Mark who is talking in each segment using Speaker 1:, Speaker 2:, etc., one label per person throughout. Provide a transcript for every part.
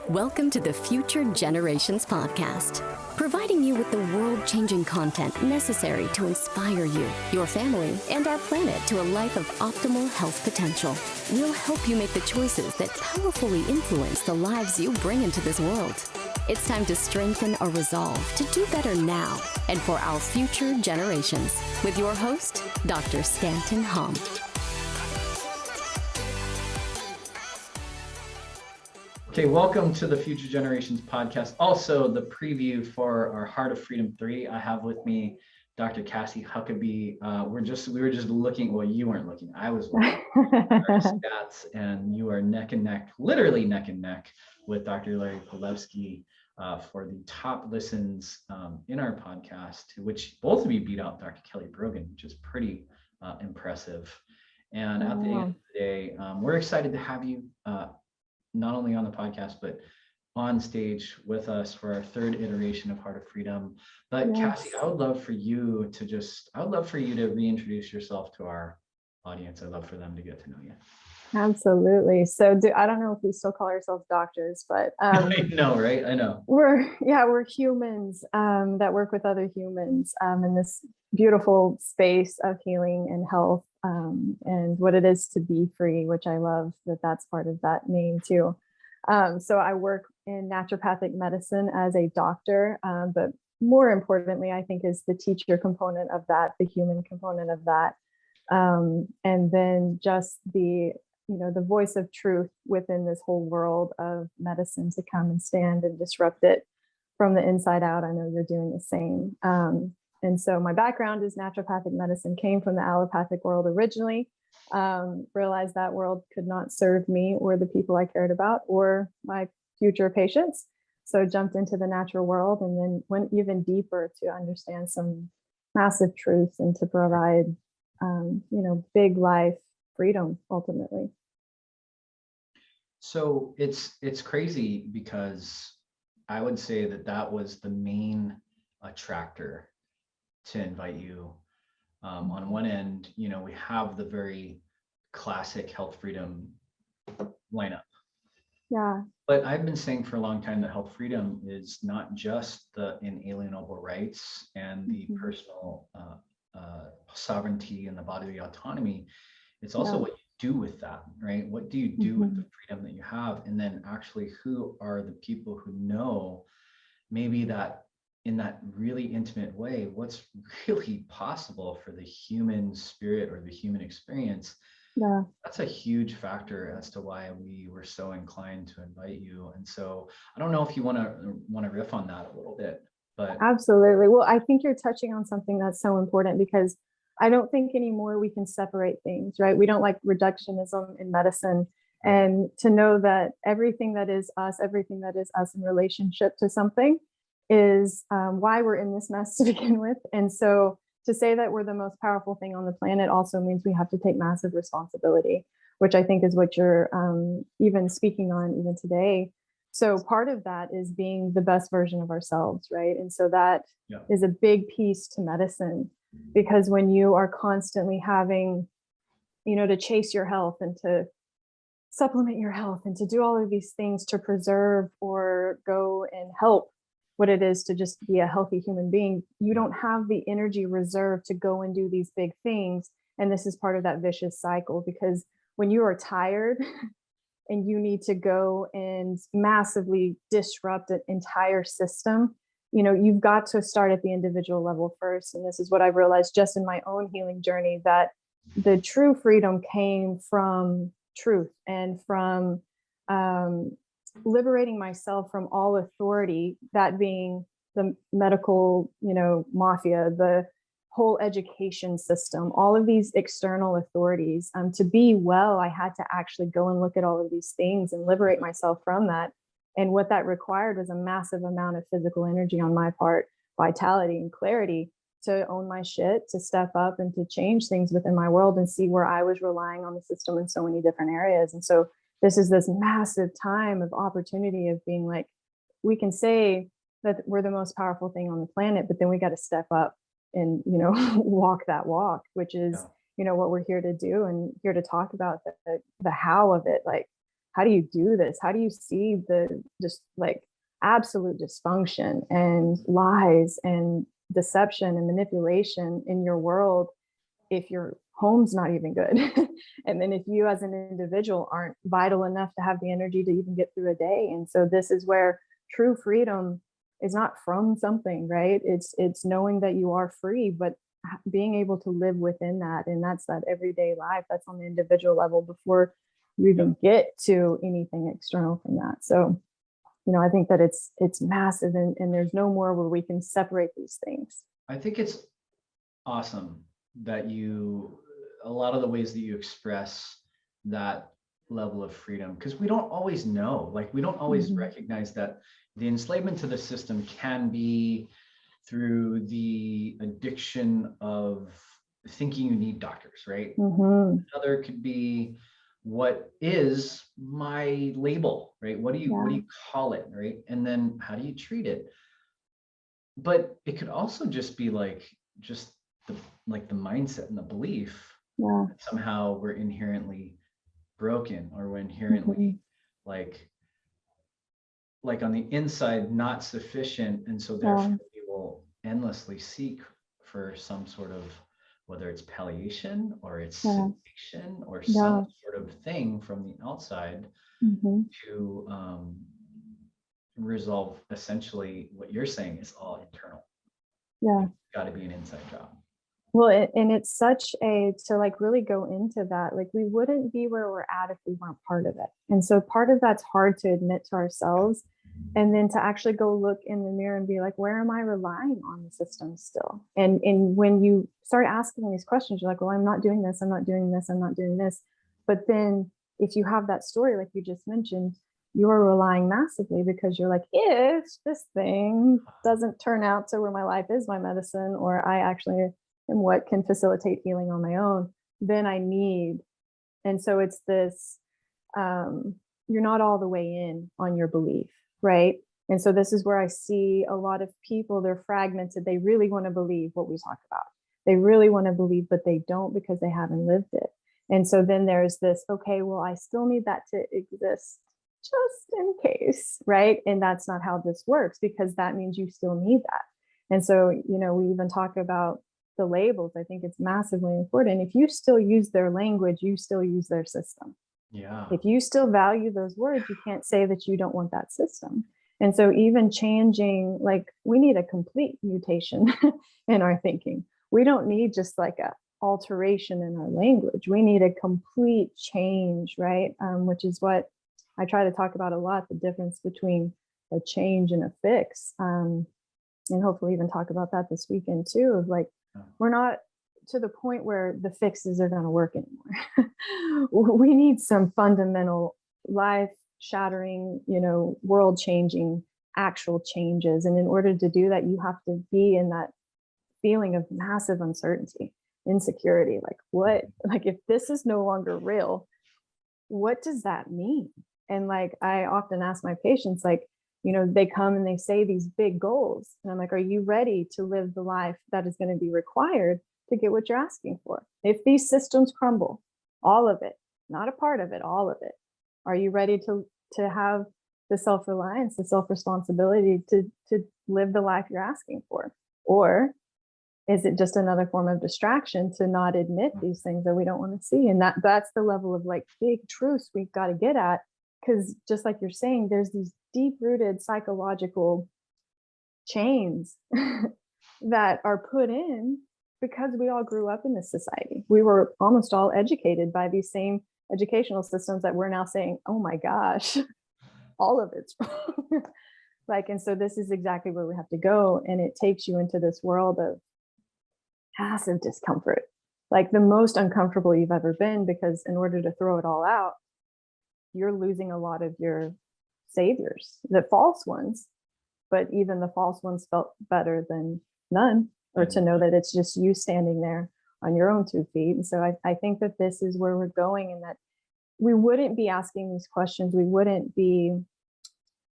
Speaker 1: Welcome to the Future Generations Podcast, providing you with the world-changing content necessary to inspire you, your family, and our planet to a life of optimal health potential. We'll help you make the choices that powerfully influence the lives you bring into this world. It's time to strengthen our resolve to do better now and for our future generations with your host, Dr. Stanton Hom.
Speaker 2: Okay, welcome to the Future Generations podcast. Also, the preview for our Heart of Freedom 3. I have with me Dr. Cassie Huckaby. We were just looking. Well, you weren't looking. I was looking at our stats, and you are neck and neck, literally neck and neck, with Dr. Larry Polewski for the top listens in our podcast, which both of you beat out Dr. Kelly Brogan, which is pretty impressive. And at the end of the day, we're excited to have you. Not only on the podcast, but on stage with us for our third iteration of Heart of Freedom. But yes. Cassie, I would love for you to reintroduce yourself to our audience. I'd love for them to get to know you.
Speaker 3: Absolutely. So I don't know if we still call ourselves doctors, but
Speaker 2: I know, right? I know.
Speaker 3: We're humans that work with other humans in this beautiful space of healing and health. And what it is to be free, which I love that's part of that name too. So I work in naturopathic medicine as a doctor, but more importantly, I think is the teacher component of that, the human component of that. And then just the voice of truth within this whole world of medicine to come and stand and disrupt it from the inside out. I know you're doing the same. And so my background is naturopathic medicine, came from the allopathic world originally, realized that world could not serve me or the people I cared about or my future patients. So jumped into the natural world and then went even deeper to understand some massive truths and to provide, big life freedom ultimately.
Speaker 2: So it's crazy because I would say that was the main attractor to invite you. On one end, we have the very classic health freedom lineup.
Speaker 3: Yeah.
Speaker 2: But I've been saying for a long time that health freedom is not just the inalienable rights and the personal sovereignty and the bodily autonomy. It's also what you do with that, right? What do you do with the freedom that you have? And then actually, who are the people who know maybe that in that really intimate way, what's really possible for the human spirit or the human experience?
Speaker 3: Yeah,
Speaker 2: that's a huge factor as to why we were so inclined to invite you. And so I don't know if you want to riff on that a little bit, but
Speaker 3: absolutely. Well, I think you're touching on something that's so important because I don't think anymore we can separate things, right? We don't like reductionism in medicine. And to know that everything that is us in relationship to something is why we're in this mess to begin with. And so to say that we're the most powerful thing on the planet also means we have to take massive responsibility, which I think is what you're even speaking on even today. So part of that is being the best version of ourselves, right? And so that is a big piece to medicine, because when you are constantly having, to chase your health and to supplement your health and to do all of these things to preserve or go and help what it is to just be a healthy human being, you don't have the energy reserved to go and do these big things. And this is part of that vicious cycle, because when you are tired and you need to go and massively disrupt an entire system, you've got to start at the individual level first. And this is what I've realized just in my own healing journey, that the true freedom came from truth and from liberating myself from all authority, that being the medical, mafia, the whole education system, all of these external authorities. To be well, I had to actually go and look at all of these things and liberate myself from that. And what that required was a massive amount of physical energy on my part, vitality and clarity to own my shit, to step up and to change things within my world and see where I was relying on the system in so many different areas. And so this is this massive time of opportunity of being like, we can say that we're the most powerful thing on the planet, but then we got to step up and, walk that walk, which is, what we're here to do and here to talk about the how of it. Like, how do you do this? How do you see the just like absolute dysfunction and lies and deception and manipulation in your world if your home's not even good? And then if you as an individual aren't vital enough to have the energy to even get through a day. And so this is where true freedom is not from something, right? It's knowing that you are free, but being able to live within that. And that's that everyday life. That's on the individual level before you even get to anything external from that. So, I think that it's massive, and there's no more where we can separate these things.
Speaker 2: I think it's awesome that a lot of the ways that you express that level of freedom, because we don't always know, like we don't always recognize that the enslavement to the system can be through the addiction of thinking you need doctors, right? Another could be, what is my label, right? What do you call it, right? And then how do you treat it? But it could also just be like the mindset and the belief that somehow we're inherently broken, or we're inherently like on the inside not sufficient, and so therefore we will endlessly seek for some sort of, whether it's palliation or it's sedation or some sort of thing from the outside to resolve essentially what you're saying is all internal. It's got to be an inside job.
Speaker 3: Well, and it's such to like really go into that, like we wouldn't be where we're at if we weren't part of it. And so part of that's hard to admit to ourselves, and then to actually go look in the mirror and be like, where am I relying on the system still? And when you start asking these questions, you're like, well, I'm not doing this, I'm not doing this, I'm not doing this. But then if you have that story, like you just mentioned, you're relying massively, because you're like, if this thing doesn't turn out to where my life is my medicine, or I actually am what can facilitate healing on my own, then I need. And so it's this, you're not all the way in on your belief, right? And so this is where I see a lot of people, they're fragmented. They really want to believe what we talk about. They really want to believe, but they don't, because they haven't lived it. And so then there's this, okay, well, I still need that to exist just in case, right? And that's not how this works, because that means you still need that. And so, we even talk about the labels. I think it's massively important. If you still use their language, you still use their system.
Speaker 2: Yeah.
Speaker 3: If you still value those words, you can't say that you don't want that system. And so even changing, like we need a complete mutation in our thinking. We don't need just like a alteration in our language. We need a complete change, right? Which is what I try to talk about a lot, the difference between a change and a fix. And hopefully even talk about that this weekend too, of like, we're not to the point where the fixes are going to work anymore. We need some fundamental life shattering, world changing actual changes. And in order to do that, you have to be in that feeling of massive uncertainty, insecurity. Like if this is no longer real, what does that mean? And like, I often ask my patients, like, they come and they say these big goals. And I'm like, are you ready to live the life that is going to be required to get what you're asking for? If these systems crumble, all of it, not a part of it, all of it, are you ready to have the self-reliance, the self-responsibility to live the life you're asking for? Or is it just another form of distraction to not admit these things that we don't want to see? And that's the level of like big truths we've got to get at. Because just like you're saying, there's these deep-rooted psychological chains that are put in because we all grew up in this society. We were almost all educated by these same educational systems that we're now saying, oh my gosh, all of it's wrong. And so this is exactly where we have to go. And it takes you into this world of massive discomfort, like the most uncomfortable you've ever been, because in order to throw it all out, you're losing a lot of your saviors, the false ones, but even the false ones felt better than none, or to know that it's just you standing there on your own 2 feet. And so I think that this is where we're going, and that we wouldn't be asking these questions. We wouldn't be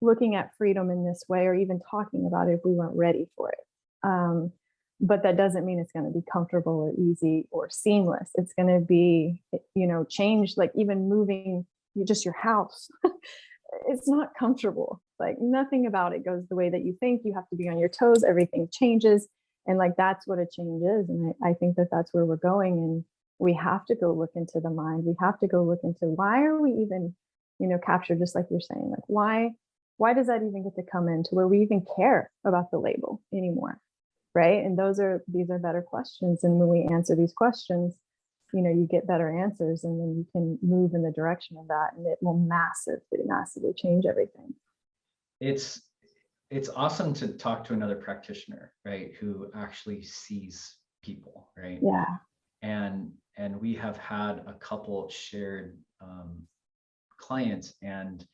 Speaker 3: looking at freedom in this way, or even talking about it, if we weren't ready for it. But that doesn't mean it's going to be comfortable or easy or seamless. It's going to be, change, like even moving just your house. It's not comfortable. Like nothing about it goes the way that you think. You have to be on your toes. Everything changes. And like, that's what a change is. And I think that that's where we're going. And we have to go look into the mind. We have to go look into why are we even, captured, just like you're saying, like, why does that even get to come into where we even care about the label anymore? Right. And these are better questions. And when we answer these questions, you get better answers, and then you can move in the direction of that, and it will massively change everything.
Speaker 2: It's awesome to talk to another practitioner, right, who actually sees people, right?
Speaker 3: Yeah.
Speaker 2: And we have had a couple shared clients, and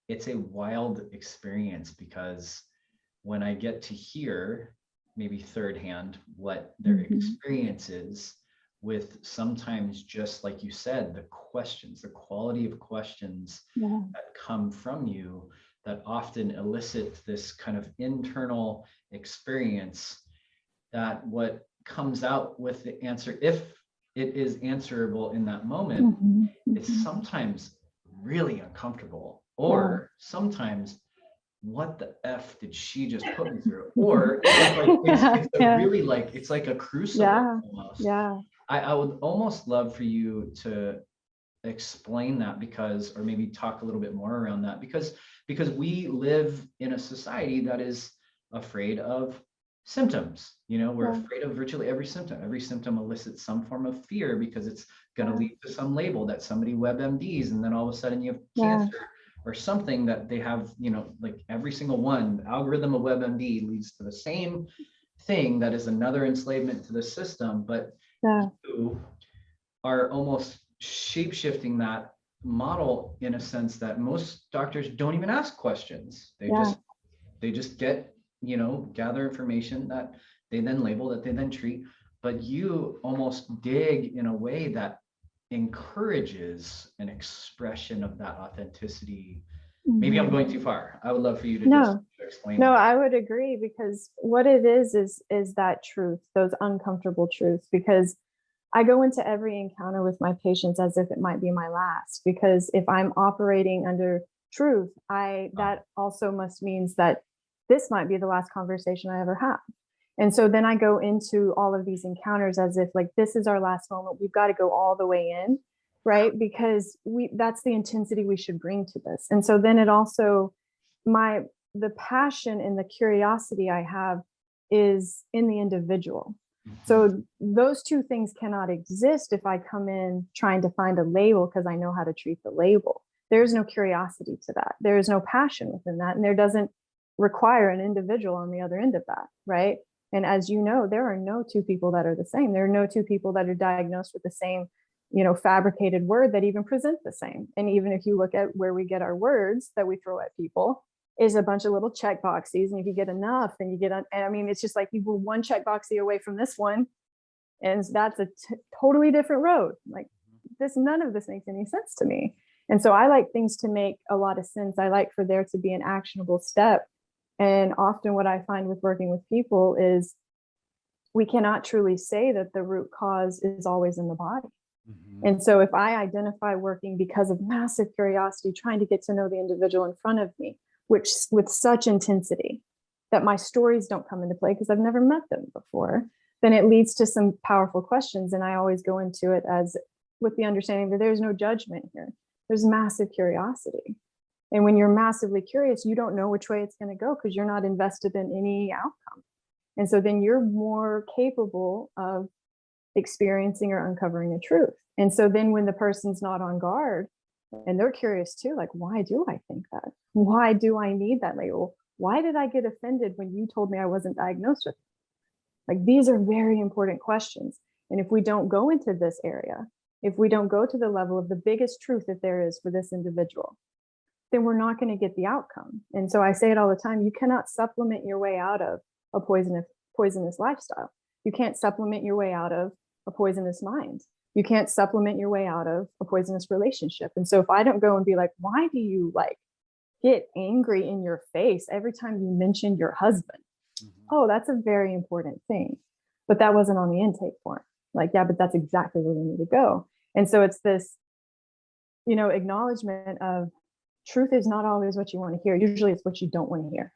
Speaker 2: it's a wild experience, because when I get to hear maybe third hand what their experience is with, sometimes, just like you said, the questions, the quality of questions that come from you, that often elicit this kind of internal experience, that what comes out with the answer, if it is answerable in that moment, it's sometimes really uncomfortable, or sometimes, what the F did she just put me through? Or really like, it's like a crucible almost. I would almost love for you to explain that, because, or maybe talk a little bit more around that, because we live in a society that is afraid of symptoms. We're afraid of virtually every symptom. Every symptom elicits some form of fear, because it's going to lead to some label that somebody WebMDs, and then all of a sudden you have cancer or something that they have, like every single one, the algorithm of WebMD leads to the same thing, that is another enslavement to the system. But you are almost shape-shifting that model in a sense that most doctors don't even ask questions. They just get, gather information that they then label, that they then treat. But you almost dig in a way that encourages an expression of that authenticity. Maybe I'm going too far. I would love for you to just explain.
Speaker 3: No, I would agree, because what it is that truth, those uncomfortable truths, because I go into every encounter with my patients as if it might be my last, because if I'm operating under truth, that also must means that this might be the last conversation I ever have. And so then I go into all of these encounters as if like, this is our last moment. We've got to go all the way in, right? Because that's the intensity we should bring to this. And so then it also, the passion and the curiosity I have is in the individual. So those two things cannot exist if I come in trying to find a label because I know how to treat the label. There's no curiosity to that. There is no passion within that. And there doesn't require an individual on the other end of that, right? And as you know, there are no two people that are the same. There are no two people that are diagnosed with the same, fabricated word that even present the same. And even if you look at where we get our words that we throw at people, is a bunch of little check boxes. And if you get enough, then you get on. And I mean, it's just like you were one check boxy away from this one. And that's a totally different road. Like none of this makes any sense to me. And so I like things to make a lot of sense. I like for there to be an actionable step. And often what I find with working with people is we cannot truly say that the root cause is always in the body. And so if I identify working because of massive curiosity, trying to get to know the individual in front of me, which with such intensity that my stories don't come into play because I've never met them before, then it leads to some powerful questions. And I always go into it as with the understanding that there's no judgment here. There's massive curiosity. And when you're massively curious, you don't know which way it's going to go because you're not invested in any outcome. And so then you're more capable of experiencing or uncovering the truth. And so then when the person's not on guard and they're curious too, like, why do I think that? Why do I need that label? Why did I get offended when you told me I wasn't diagnosed with it? Like, these are very important questions. And if we don't go into this area, if we don't go to the level of the biggest truth that there is for this individual, then we're not going to get the outcome. And so I say it all the time, you cannot supplement your way out of a poisonous lifestyle. You can't supplement your way out of a poisonous mind. You can't supplement your way out of a poisonous relationship. And so if I don't go and be like, why do you get angry in your face every time you mention your husband? Oh, that's a very important thing. But that wasn't on the intake form. Yeah, but that's exactly where we need to go. And so it's this acknowledgement of truth is not always what you want to hear. Usually it's what you don't want to hear.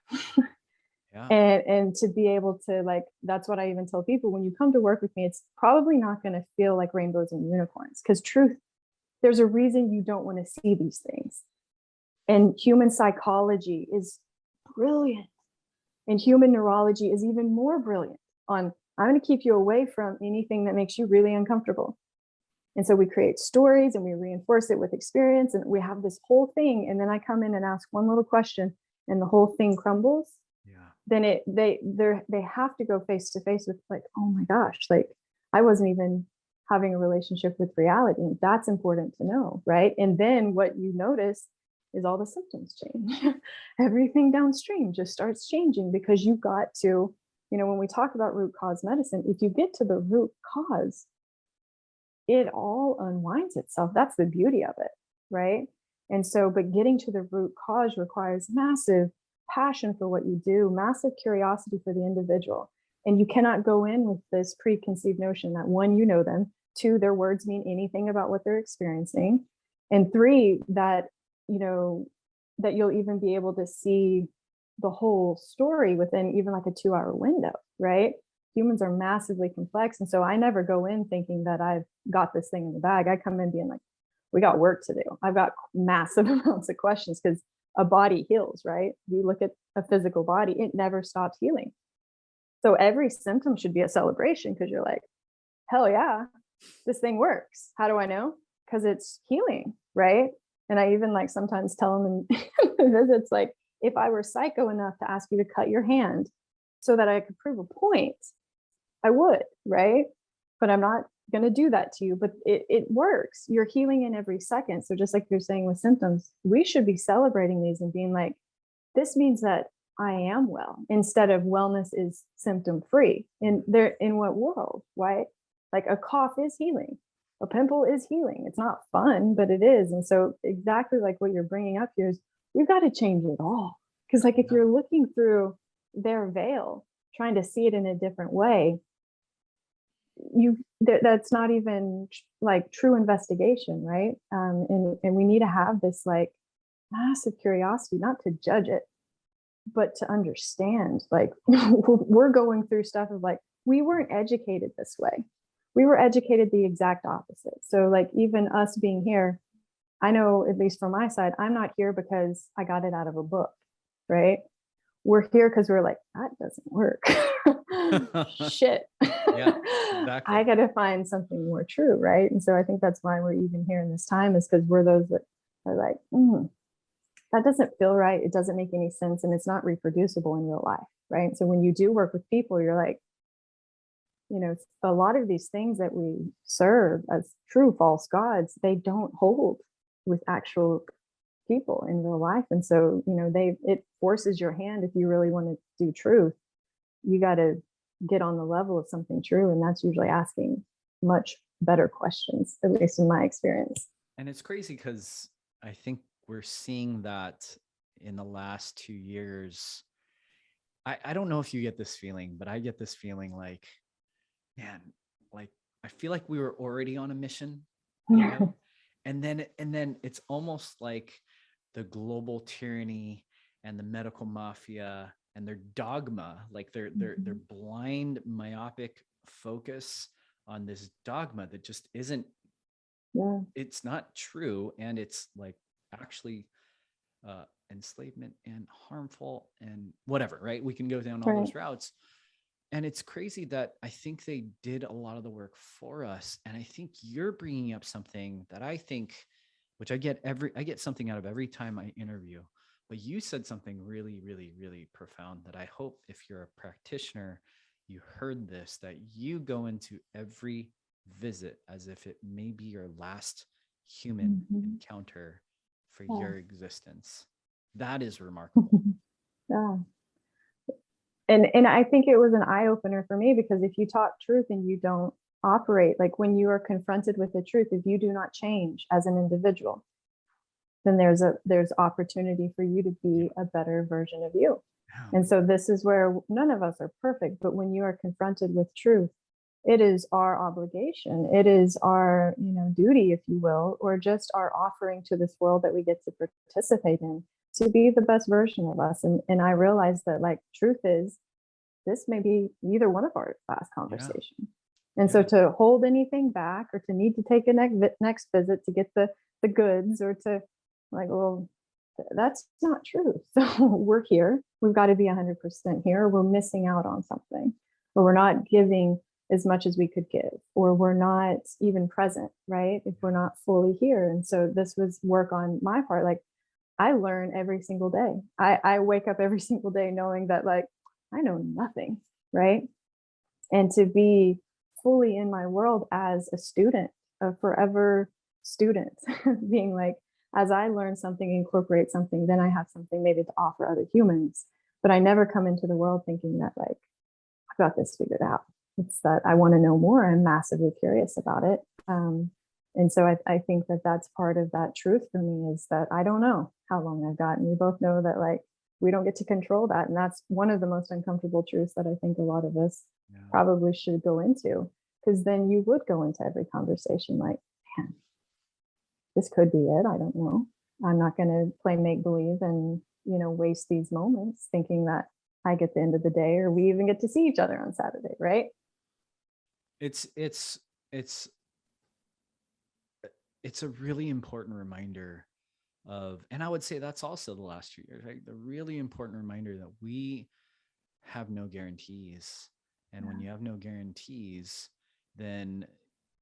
Speaker 2: Yeah.
Speaker 3: And to be able to, like, that's what I even tell people, when you come to work with me, it's probably not going to feel like rainbows and unicorns, because truth, there's a reason you don't want to see these things. And human psychology is brilliant. And human neurology is even more brilliant on, I'm going to keep you away from anything that makes you really uncomfortable. And so we create stories and we reinforce it with experience, and we have this whole thing. And then I come in and ask one little question and the whole thing crumbles.
Speaker 2: Yeah.
Speaker 3: Then they have to go face to face with, like, oh my gosh, like I wasn't even having a relationship with reality. And that's important to know, right? And then what you notice is all the symptoms change. Everything downstream just starts changing, because you got to, when we talk about root cause medicine, if you get to the root cause, it all unwinds itself. That's the beauty of it, right? And so, but getting to the root cause requires massive passion for what you do, massive curiosity for the individual. And you cannot go in with this preconceived notion that, one, you know them, two, their words mean anything about what they're experiencing, and three, that, that you'll even be able to see the whole story within even like a 2-hour window, right? Humans are massively complex. And so I never go in thinking that I've got this thing in the bag. I come in being like, we got work to do. I've got massive amounts of questions, because a body heals, right? We look at a physical body, it never stops healing. So every symptom should be a celebration, because you're like, hell yeah, this thing works. How do I know? Because it's healing, right? And I even like sometimes tell them in visits, like, if I were psycho enough to ask you to cut your hand so that I could prove a point, I would, right? But I'm not going to do that to you. But it works. You're healing in every second. So just like you're saying with symptoms, we should be celebrating these and being like, this means that I am well, instead of wellness is symptom free. In what world, right? Like a cough is healing. A pimple is healing. It's not fun, but it is. And so exactly like what you're bringing up here is, we've got to change it all. Because like if you're looking through their veil, trying to see it in a different way, that's not even like true investigation, right? And we need to have this like massive curiosity, not to judge it, but to understand. Like we're going through stuff of like, we weren't educated this way. We were educated the exact opposite. So like even us being here, I know, at least from my side, I'm not here because I got it out of a book, right? We're here because we're like, that doesn't work. Shit.
Speaker 2: Yeah, exactly.
Speaker 3: I got to find something more true, right? And so I think that's why we're even here in this time, is because we're those that are like, that doesn't feel right. It doesn't make any sense. And it's not reproducible in real life, right? So when you do work with people, you're like, a lot of these things that we serve as true false gods, they don't hold with actual people in real life. And so, it forces your hand. If you really want to do truth, you got to get on the level of something true. And that's usually asking much better questions, at least in my experience.
Speaker 2: And it's crazy because I think we're seeing that in the last 2 years. I don't know if you get this feeling, but I get this feeling like, man, like, I feel like we were already on a mission, and then it's almost like the global tyranny and the medical mafia and their dogma, like their blind, myopic focus on this dogma that just isn't, it's not true. And it's like actually enslavement and harmful and whatever, right? We can go down all those routes. And it's crazy that I think they did a lot of the work for us. And I think you're bringing up something that I think, which I get something out of every time I interview, but you said something really, really, really profound that I hope if you're a practitioner, you heard this, that you go into every visit as if it may be your last human encounter for your existence. That is remarkable.
Speaker 3: Yeah. And I think it was an eye opener for me, because if you talk truth and you don't operate, like when you are confronted with the truth, if you do not change as an individual, then there's opportunity for you to be a better version of you. And so this is where none of us are perfect, but when you are confronted with truth, it is our obligation. It is our, duty, if you will, or just our offering to this world that we get to participate in to be the best version of us. And I realized that, like, truth is, this may be either one of our last conversations. And so to hold anything back, or to need to take a next visit to get the goods, or to, like, well, that's not true. So we're here. We've got to be 100% here. Or we're missing out on something, or we're not giving as much as we could give, or we're not even present, right? If we're not fully here. And so this was work on my part. Like, I learn every single day. I wake up every single day knowing that, like, I know nothing, right? And to be fully in my world as a student, a forever student, being like, as I learn something, incorporate something, then I have something maybe to offer other humans. But I never come into the world thinking that, like, I've got this figured out. It's that I want to know more. I'm massively curious about it. And so I think that that's part of that truth for me, is that I don't know how long I've got. And we both know that, like, we don't get to control that. And that's one of the most uncomfortable truths that I think a lot of us probably should go into, because then you would go into every conversation like, man, this could be it. I don't know. I'm not going to play make believe and, waste these moments thinking that I get the end of the day, or we even get to see each other on Saturday, right?
Speaker 4: It's a really important reminder of, and I would say that's also the last 2 years, right? The really important reminder that we have no guarantees. And when you have no guarantees, then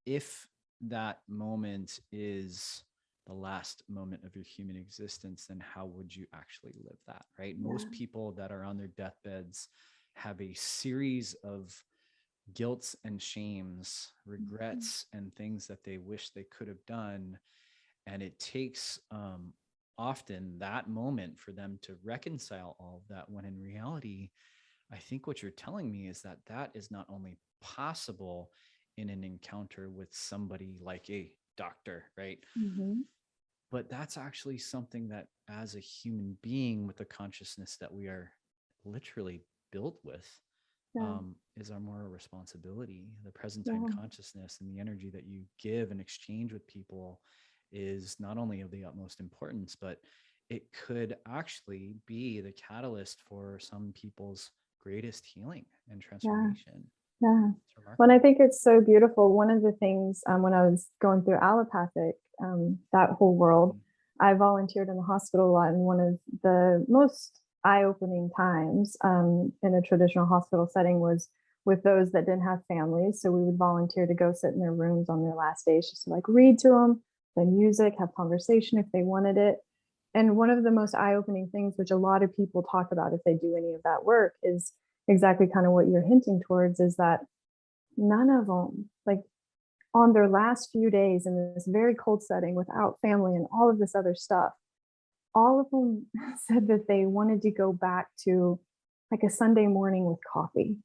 Speaker 4: if that moment is the last moment of your human existence, then how would you actually live that, right? Most people that are on their deathbeds have a series of guilts and shames, regrets, and things that they wish they could have done. And it takes often that moment for them to reconcile all of that, when in reality, I think what you're telling me is that that is not only possible in an encounter with somebody like a doctor, right? But that's actually something that, as a human being with the consciousness that we are literally built with, is our moral responsibility. The present time consciousness and the energy that you give and exchange with people is not only of the utmost importance, but it could actually be the catalyst for some people's greatest healing and transformation.
Speaker 3: Well, and I think it's so beautiful. One of the things, when I was going through allopathic, that whole world, I volunteered in the hospital a lot. And one of the most eye-opening times in a traditional hospital setting was with those that didn't have families. So we would volunteer to go sit in their rooms on their last days, just to, like, read to them, play music, have conversation if they wanted it. And one of the most eye-opening things, which a lot of people talk about if they do any of that work, is exactly kind of what you're hinting towards, is that none of them, like, on their last few days in this very cold setting without family and all of this other stuff, all of them said that they wanted to go back to, like, a Sunday morning with coffee,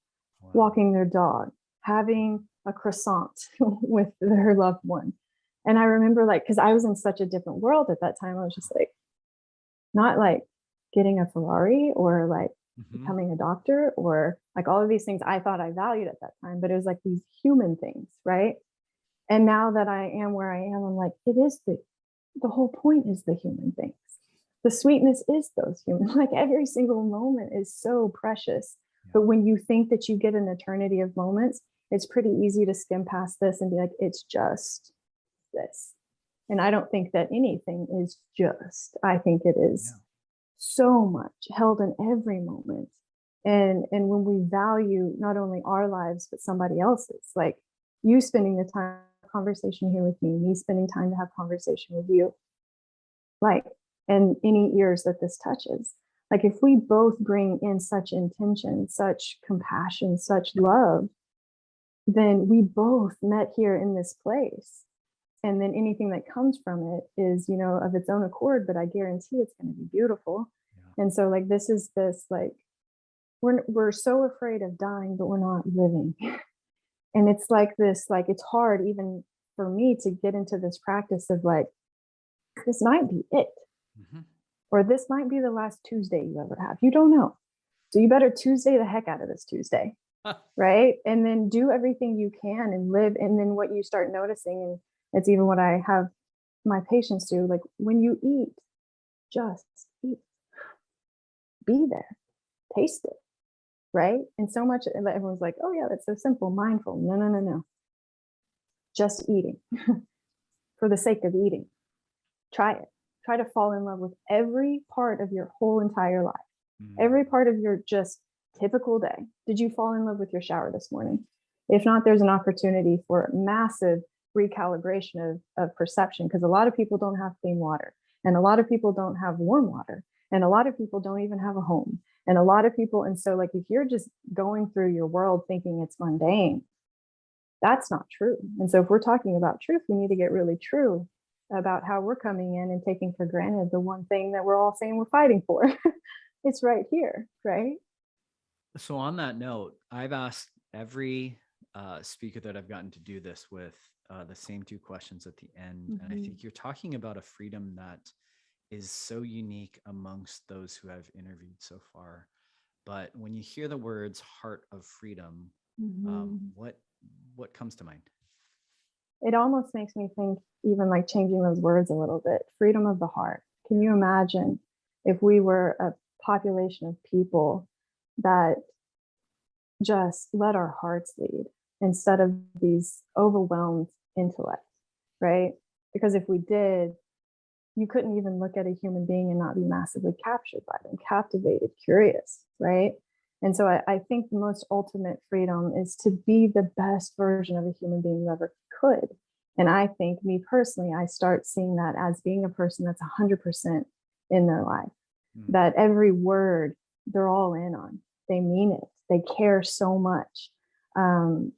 Speaker 3: walking their dog, having a croissant with their loved one. And I remember, like, because I was in such a different world at that time, I was just like, not like getting a Ferrari or like becoming a doctor or like all of these things I thought I valued at that time, but it was like these human things, right? And now that I am where I am, I'm like, it is the whole point is the human things. The sweetness is those human, like, every single moment is so precious. But when you think that you get an eternity of moments, it's pretty easy to skim past this and be like, it's just this. And I don't think that anything is just. I think it is so much held in every moment. And when we value not only our lives, but somebody else's, like you spending the time conversation here with me spending time to have conversation with you, like, and any ears that this touches. Like, if we both bring in such intention, such compassion, such love, then we both met here in this place. And then anything that comes from it is, of its own accord, but I guarantee it's going to be beautiful. And so, like, this is this, like, we're so afraid of dying, but we're not living. And it's like this, like, it's hard even for me to get into this practice of like, this might be it. Or this might be the last Tuesday you ever have. You don't know. So you better Tuesday the heck out of this Tuesday. right? And then do everything you can and live. And then what you start noticing, and it's even what I have my patients do, like when you eat, just eat, be there, taste it, right? And so much, and everyone's like, oh yeah, that's so simple, mindful. No, no, no, no. Just eating for the sake of eating. Try it. Try to fall in love with every part of your whole entire life, every part of your just typical day. Did you fall in love with your shower this morning? If not, there's an opportunity for massive recalibration of perception, because a lot of people don't have clean water, and a lot of people don't have warm water, and a lot of people don't even have a home, and a lot of people. And so, like, if you're just going through your world thinking it's mundane, that's not true. And so, if we're talking about truth, we need to get really true about how we're coming in and taking for granted the one thing that we're all saying we're fighting for. It's right here, right?
Speaker 4: So on that note, I've asked every speaker that I've gotten to do this with the same two questions at the end.
Speaker 3: Mm-hmm.
Speaker 4: And I think you're talking about a freedom that is so unique amongst those who I've interviewed so far. But when you hear the words heart of freedom, what comes to mind?
Speaker 3: It almost makes me think, even like changing those words a little bit, freedom of the heart. Can you imagine if we were a population of people that just let our hearts lead instead of these overwhelmed intellects, right? Because if we did, you couldn't even look at a human being and not be massively captured by them, captivated, curious, right? And so I think the most ultimate freedom is to be the best version of a human being you ever could. And I think, me personally, I start seeing that as being a person that's 100% in their life, that every word they're all in on, they mean it, they care so much.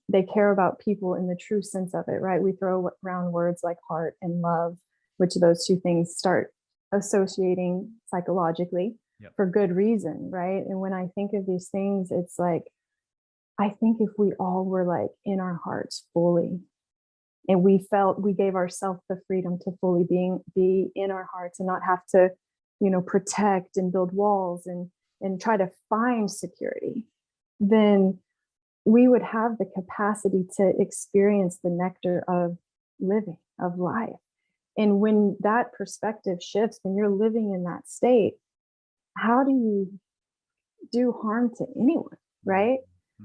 Speaker 3: They care about people in the true sense of it, right? We throw around words like heart and love, which those two things start associating psychologically for good reason, right? And when I think of these things, it's like, I think if we all were like in our hearts fully, and we gave ourselves the freedom to fully be in our hearts and not have to, protect and build walls and try to find security, then we would have the capacity to experience the nectar of living, of life. And when that perspective shifts, when you're living in that state, how do you do harm to anyone, right?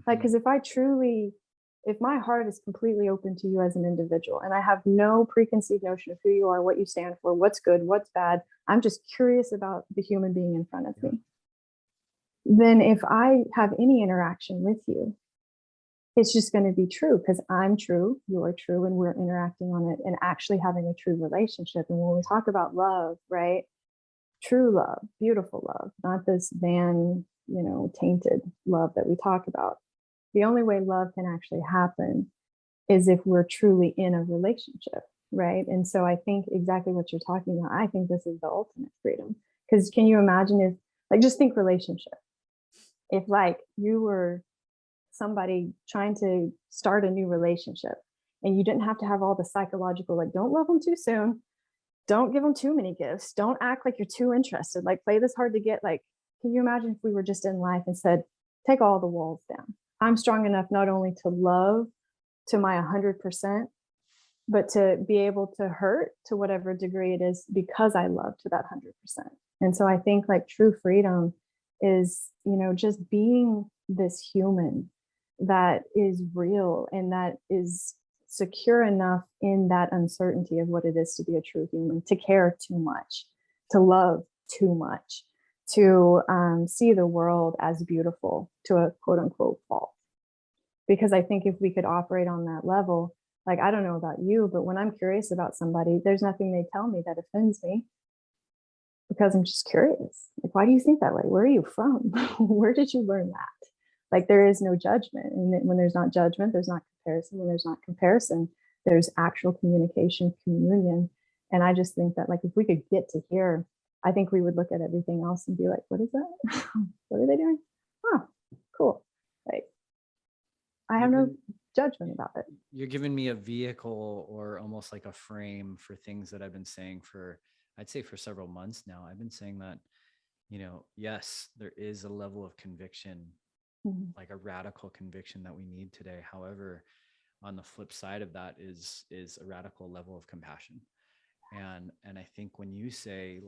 Speaker 3: Like, because if my heart is completely open to you as an individual, and I have no preconceived notion of who you are, what you stand for, what's good, what's bad, I'm just curious about the human being in front of me, then if I have any interaction with you, it's just going to be true because I'm true, you're true, and we're interacting on it and actually having a true relationship. And when we talk about love, right? True love, beautiful love, not this tainted love that we talk about. The only way love can actually happen is if we're truly in a relationship, right? And so I think exactly what you're talking about. I think this is the ultimate freedom. Because can you imagine if, like, just think relationship. If like you were somebody trying to start a new relationship and you didn't have to have all the psychological, like, don't love them too soon, don't give them too many gifts, don't act like you're too interested, like play this hard to get. Like, can you imagine if we were just in life and said, take all the walls down, I'm strong enough not only to love to my 100%, but to be able to hurt to whatever degree it is because I love to that 100%. And so I think like true freedom is, just being this human that is real and that is secure enough in that uncertainty of what it is to be a true human, to care too much, to love too much, to see the world as beautiful to a quote unquote fault. Because I think if we could operate on that level, like, I don't know about you, but when I'm curious about somebody, there's nothing they tell me that offends me because I'm just curious. Like, why do you think that way? Where are you from? Where did you learn that? Like, there is no judgment. And when there's not judgment, there's not comparison. When there's not comparison, there's actual communication, communion. And I just think that, like, if we could get to here, I think we would look at everything else and be like, what is that? What are they doing? Oh, cool. Like, I have no judgment about it.
Speaker 4: You're giving me a vehicle or almost like a frame for things that I've been saying for, I'd say for several months now. I've been saying that, yes, there is a level of conviction like a radical conviction that we need today. However, on the flip side of that is a radical level of compassion. And I think when you say,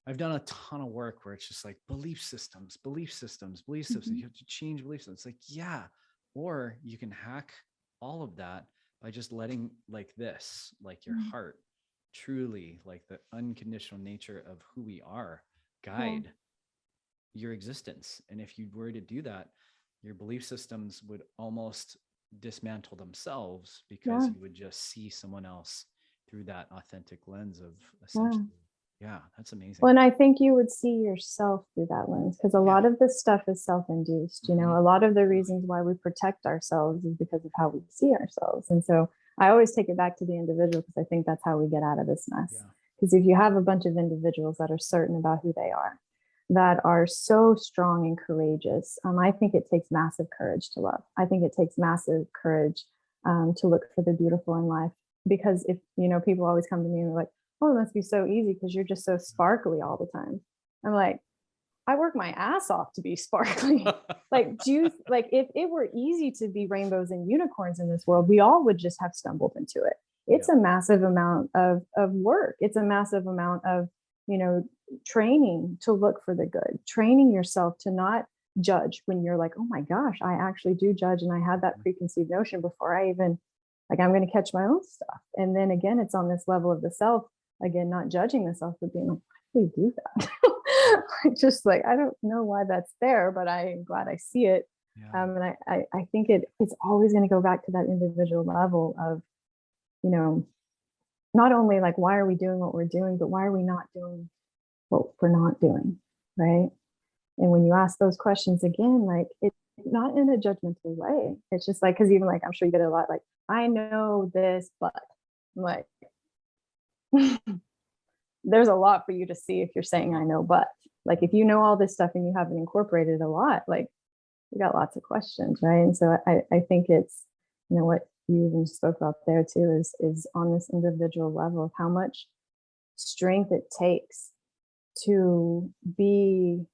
Speaker 4: I've done a ton of work where it's just like belief systems. You have to change belief systems. It's like, yeah, or you can hack all of that by just letting like this, like your heart, truly like the unconditional nature of who we are, guide your existence. And if you were to do that, your belief systems would almost dismantle themselves, because you would just see someone else through that authentic lens of essentially, that's amazing.
Speaker 3: Well, and I think you would see yourself through that lens, because a lot of this stuff is self-induced. You know, a lot of the reasons why we protect ourselves is because of how we see ourselves. And so I always take it back to the individual, because I think that's how we get out of this mess. Because if you have a bunch of individuals that are certain about who they are, that are so strong and courageous, I think it takes massive courage to love. I think it takes massive courage to look for the beautiful in life. Because if, you know, people always come to me and they're like, oh, it must be so easy because you're just so sparkly all the time. I'm like, I work my ass off to be sparkly. Like, if it were easy to be rainbows and unicorns in this world, we all would just have stumbled into it. It's a massive amount of work. It's a massive amount of, you know, training to look for the good, training yourself to not judge when you're like, oh my gosh, I actually do judge. And I had that preconceived notion before I even, like, I'm going to catch my own stuff. And then again, it's on this level of the self, again, not judging the self, but being like, why do we do that? Just like, I don't know why that's there, but I'm glad I see it. And I think it's always going to go back to that individual level of, you know, not only like, why are we doing what we're doing, but why are we not doing what we're not doing, right? And when you ask those questions again, like, it's not in a judgmental way. It's just like, because even like, I'm sure you get a lot like, I know this, but I'm like, there's a lot for you to see if you're saying I know, but like, if you know all this stuff and you haven't incorporated a lot, like, you got lots of questions, right? And so I think it's, you know, what you even spoke about there too is on this individual level of how much strength it takes to be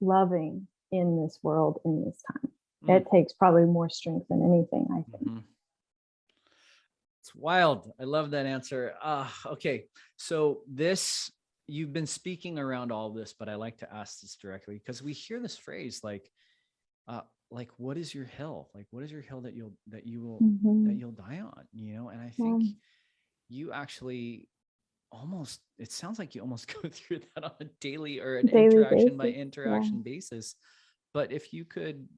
Speaker 3: loving in this world in this time. It takes probably more strength than anything, I think.
Speaker 4: It's wild. I love that answer. Okay. So you've been speaking around all this, but I like to ask this directly, because we hear this phrase like, what is your hill? Like, what is your hill that you'll die on, you know? And I think you actually it sounds like you almost go through that on a daily or an interaction by interaction basis. But if you could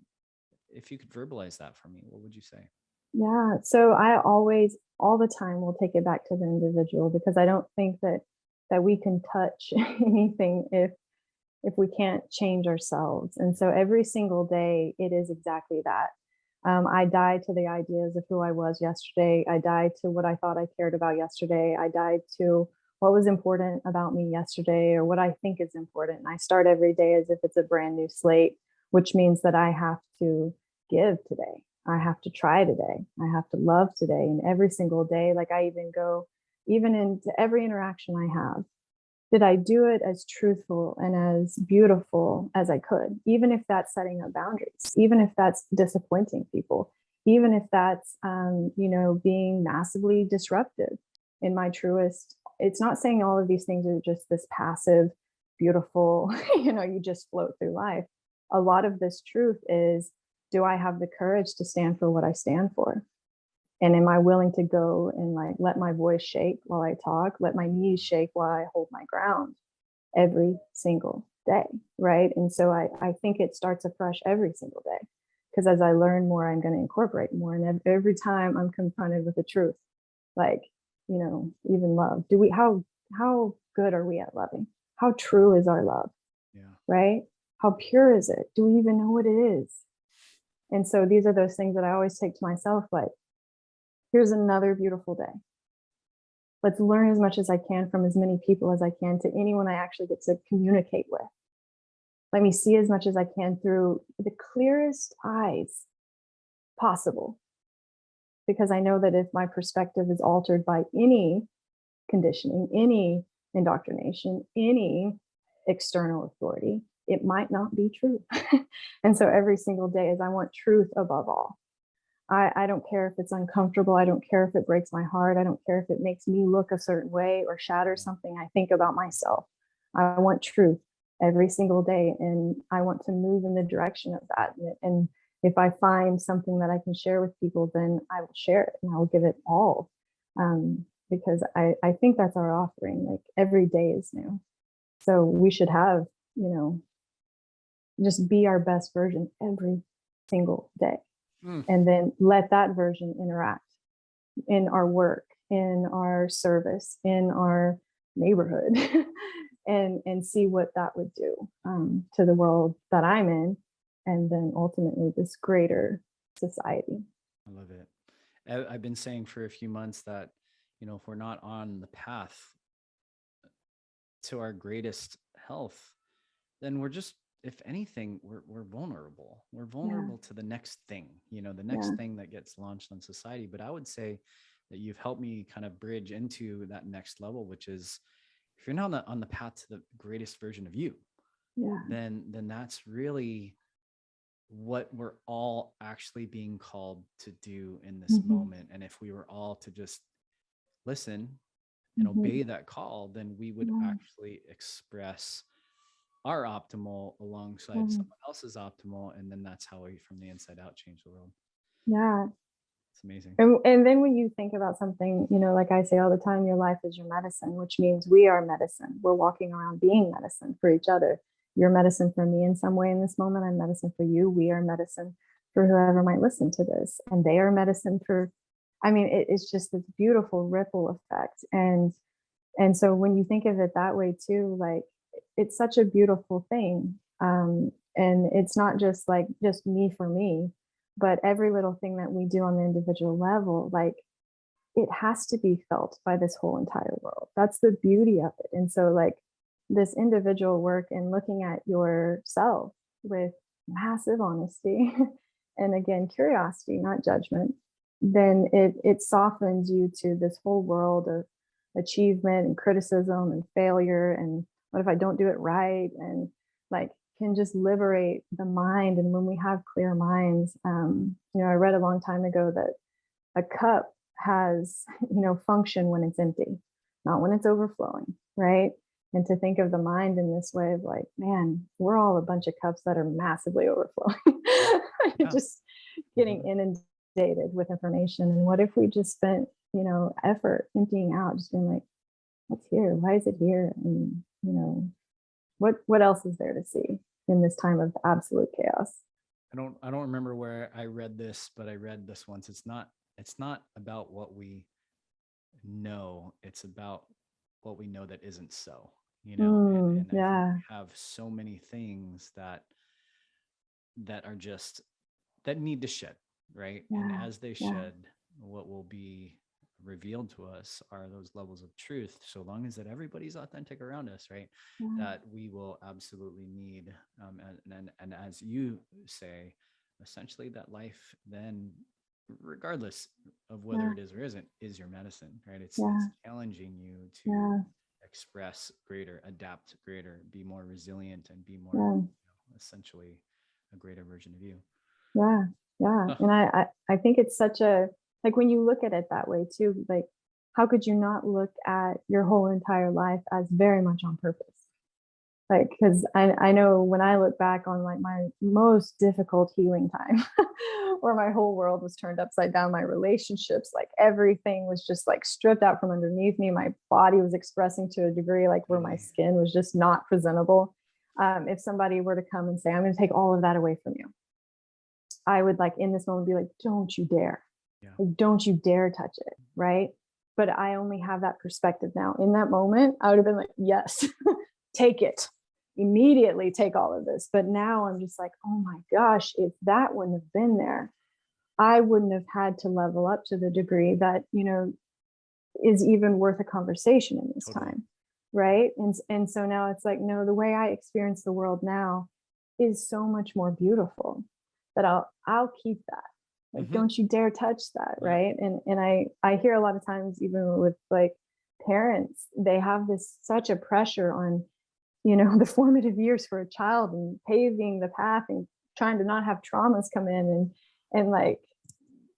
Speaker 4: verbalize that for me, what would you say?
Speaker 3: Yeah. So I always, all the time, will take it back to the individual, because I don't think that we can touch anything if we can't change ourselves. And so every single day, it is exactly that. I die to the ideas of who I was yesterday. I die to what I thought I cared about yesterday. I died to what was important about me yesterday, or what I think is important. And I start every day as if it's a brand new slate, which means that I have to give today. I have to try today. I have to love today. And every single day, like, I even go, even into every interaction I have, did I do it as truthful and as beautiful as I could? Even if that's setting up boundaries, even if that's disappointing people, even if that's, you know, being massively disruptive in my truest. It's not saying all of these things are just this passive, beautiful, you know, you just float through life. A lot of this truth is, do I have the courage to stand for what I stand for? And am I willing to go and like let my voice shake while I talk, let my knees shake while I hold my ground every single day, right? And so I think it starts afresh every single day, because as I learn more, I'm going to incorporate more. And every time I'm confronted with the truth, like, you know, even love, how good are we at loving? How true is our love?
Speaker 4: Yeah. Right?
Speaker 3: How pure is it? Do we even know what it is? And so these are those things that I always take to myself, like, here's another beautiful day. Let's learn as much as I can from as many people as I can, to anyone I actually get to communicate with. Let me see as much as I can through the clearest eyes possible. Because I know that if my perspective is altered by any conditioning, any indoctrination, any external authority, it might not be true. And so every single day is I want truth above all. I don't care if it's uncomfortable. I don't care if it breaks my heart. I don't care if it makes me look a certain way or shatters something I think about myself. I want truth every single day. And I want to move in the direction of that. And if I find something that I can share with people, then I will share it and I will give it all. Because I think that's our offering. Like every day is new. So we should have, just be our best version every single day. And then let that version interact in our work, in our service, in our neighborhood, and see what that would do to the world that I'm in, and then ultimately this greater society.
Speaker 4: I love it. I've been saying for a few months that, if we're not on the path to our greatest health, then we're just, if anything, we're vulnerable. We're vulnerable to the next thing, the next thing that gets launched on society. But I would say that you've helped me kind of bridge into that next level, which is if you're not on the path to the greatest version of you, then that's really what we're all actually being called to do in this moment. And if we were all to just listen and obey that call, then we would actually express our optimal alongside someone else's optimal, and then that's how we from the inside out change the world. It's amazing.
Speaker 3: And then when you think about something, like I say all the time, your life is your medicine, which means we are medicine. We're walking around being medicine for each other. You're medicine for me in some way in this moment. I'm medicine for you. We are medicine for whoever might listen to this, and they are medicine for, it's just this beautiful ripple effect. And so when you think of it that way too, like, it's such a beautiful thing. And it's not just me for me, but every little thing that we do on the individual level, like, it has to be felt by this whole entire world. That's the beauty of it. And so like this individual work and looking at yourself with massive honesty and again, curiosity, not judgment, then it softens you to this whole world of achievement and criticism and failure and what if I don't do it right, and like can just liberate the mind. And when we have clear minds, I read a long time ago that a cup has, function when it's empty, not when it's overflowing, right? And to think of the mind in this way of like, man, we're all a bunch of cups that are massively overflowing, just getting inundated with information. And what if we just spent, effort emptying out, just being like, what's here? Why is it here? And what else is there to see in this time of absolute chaos?
Speaker 4: I don't remember where I read this, but I read this once. It's not about what we know, it's about what we know that isn't so, and I think we have so many things that are just that need to shed, right? And as they shed, what will be revealed to us are those levels of truth, so long as that everybody's authentic around us, right? That we will absolutely need, and as you say, essentially that life then, regardless of whether it is or isn't, is your medicine, right? It's challenging you to express greater, adapt greater, be more resilient, and be more essentially a greater version of you.
Speaker 3: And I think it's such a, like, when you look at it that way too, like, how could you not look at your whole entire life as very much on purpose? Like, because I know when I look back on like my most difficult healing time where my whole world was turned upside down, my relationships, like everything was just like stripped out from underneath me. My body was expressing to a degree like where my skin was just not presentable. If somebody were to come and say, I'm going to take all of that away from you, I would like in this moment be like, don't you dare. Like, don't you dare touch it, right? But I only have that perspective now. In that moment, I would have been like, yes, take it. Immediately take all of this. But now I'm just like, oh my gosh, if that wouldn't have been there, I wouldn't have had to level up to the degree that, is even worth a conversation in this time, right? And so now it's like, no, the way I experience the world now is so much more beautiful that I'll keep that. Like, don't you dare touch that, right? And I hear a lot of times, even with like parents, they have this such a pressure on the formative years for a child and paving the path and trying to not have traumas come in and like,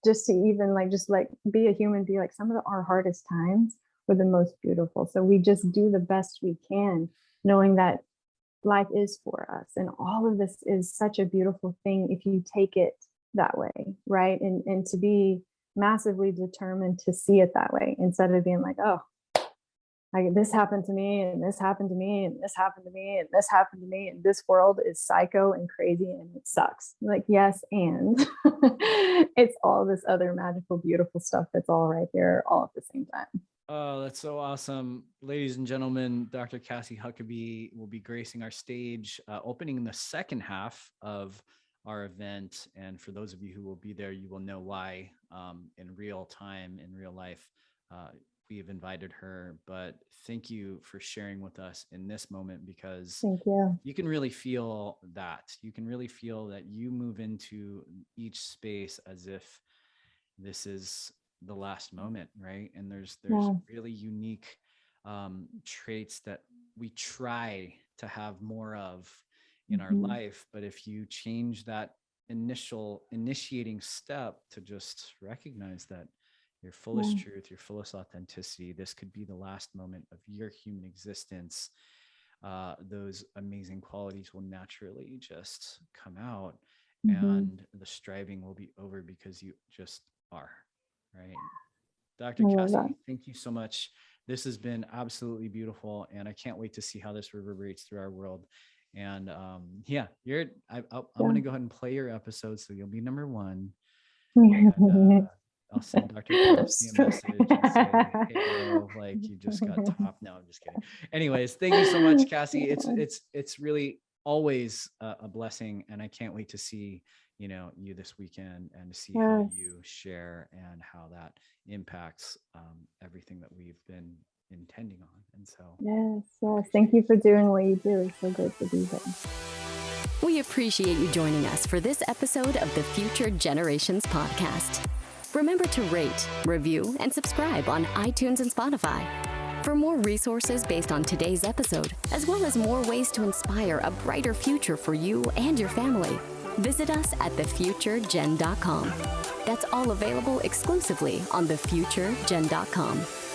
Speaker 3: just to even like, just like be a human, be like some of our hardest times were the most beautiful. So we just do the best we can, knowing that life is for us. And all of this is such a beautiful thing if you take it that way, right? And to be massively determined to see it that way instead of being like, oh, this happened to me and this happened to me and this happened to me and this happened to me and this world is psycho and crazy and it sucks. Like, yes, and it's all this other magical, beautiful stuff that's all right here all at the same time.
Speaker 4: Oh, that's so awesome. Ladies and gentlemen, Dr. Cassie Huckaby will be gracing our stage, opening the second half of our event. And for those of you who will be there, you will know why in real time, in real life, we have invited her. But thank you for sharing with us in this moment, because
Speaker 3: Thank you.
Speaker 4: You can really feel that. You can really feel that you move into each space as if this is the last moment, right? And there's really unique traits that we try to have more of in our life. But if you change that initiating step to just recognize that your fullest truth, your fullest authenticity, this could be the last moment of your human existence, those amazing qualities will naturally just come out and the striving will be over because you just are. Right. Dr. Cassie, thank you so much. This has been absolutely beautiful. And I can't wait to see how this reverberates through our world. And I'm going to go ahead and play your episode. So you'll be number one. And, I'll send Dr. Cassie a message and say, hey, like you just got top. No, I'm just kidding. Anyways, thank you so much, Cassie. It's really always a blessing. And I can't wait to see you this weekend and to see how you share and how that impacts everything that we've been intending on. And so
Speaker 3: yes, thank you for doing what you do. It's so great to be here.
Speaker 1: We appreciate you joining us for this episode of the Future Generations podcast. Remember to rate, review, and subscribe on iTunes and Spotify. For more resources based on today's episode, as well as more ways to inspire a brighter future for you and your family, visit us at thefuturegen.com. That's all available exclusively on thefuturegen.com.